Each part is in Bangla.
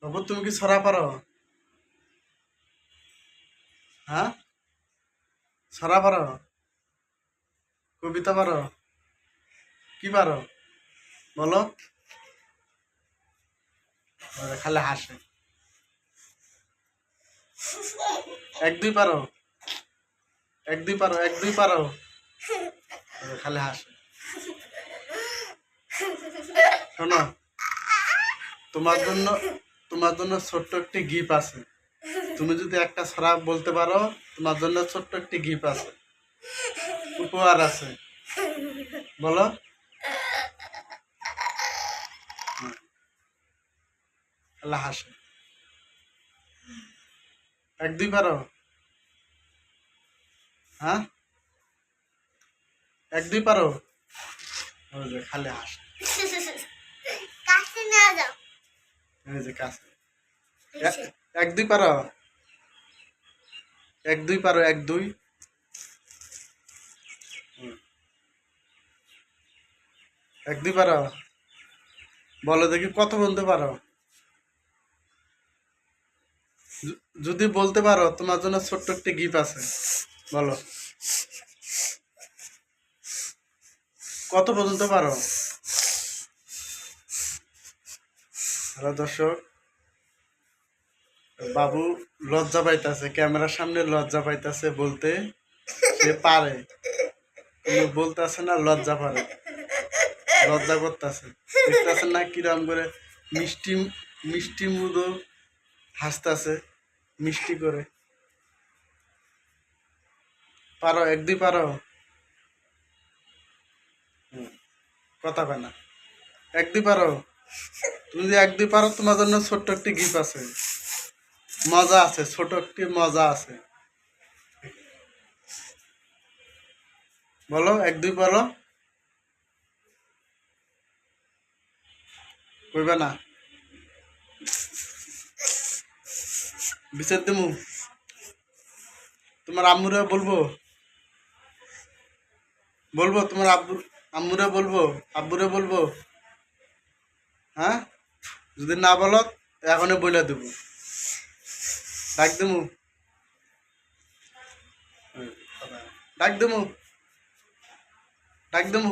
বাবু তুমি কি ছড়া পারো? হ্যাঁ, ছড়া পারো? কবিতা পারো? কি পারো বলো? খালি হাসে। এক দুই পারো? এক দুই পারো? এক দুই পারো? খালি হাসে। শোনো, তোমার জন্য তোমার জন্য ছোট্ট একটি গিফট আছে। তুমি যদি একটা ছড়া বলতে পারো, তোমার জন্য ছোট্ট একটি গিফট আছে, উপহার আছে। বলো। আল্লাহ হাসে। এক দুই পারো? হ্যাঁ, এক দুই পারো? ওই যে খালি হাসে। কাছে না যাও। এই যে কাছে। এক দুই পারো? এক দুই পারো? এক দুই? এক দুই পারো? বলো দেখি কত বলতে পারো। যদি বলতে পারো, তোমার জন্য ছোট্ট একটি গিফট আছে। বলো কত পর্যন্ত পারো। হ্যালো দর্শক, বাবু লজ্জা পাইতাছে, ক্যামেরার সামনে লজ্জা পাইতাছে বলতে। সে পারে কিন্তু বলতেছে না, লজ্জা পারে, লজ্জা করতেছে। দেখতেছে না কিরম করে মিষ্টি মিষ্টি মুদো হাসতেছে মিষ্টি করে। পারো? এক দুই পারো? কথা কয় না। এক দুই পারো? তুমি যদি এক দুই পারো, তোমার জন্য ছোট্ট একটি গিফট আছে, মজা আছে, ছোট একটি মজা আছে। বলো এক দুই পারো? কইবা না? বিচার দিমু? তোমার আম্মুরে বলবো? বলবো তোমার আম্মুরে বলবো? আব্বুরে বলবো? হ্যাঁ, যদি না বলো এখনই বইলা দেবো। ডাক দেবো? ডাক দেবো? ডাক দেবো?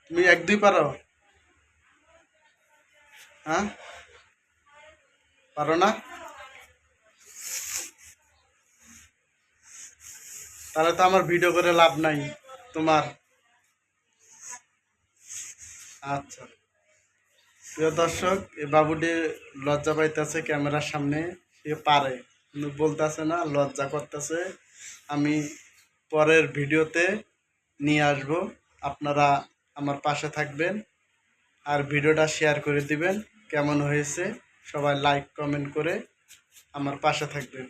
তুমি এক দুই পারো? হ্যাঁ, পারো না? তাহলে তো আমার ভিডিও করে লাভ নাই তোমার। আচ্ছা, প্রিয় দর্শক, এই বাবুটি লজ্জা পাইতেছে ক্যামেরার সামনে। সে পারে কিন্তু বলতেছে না, লজ্জা করতেছে। আমি পরের ভিডিওতে নিয়ে আসব। আপনারা আমার পাশে থাকবেন আর ভিডিওটা শেয়ার করে দিবেন। কেমন হয়েছে সবাই লাইক কমেন্ট করে আমার পাশে থাকবেন।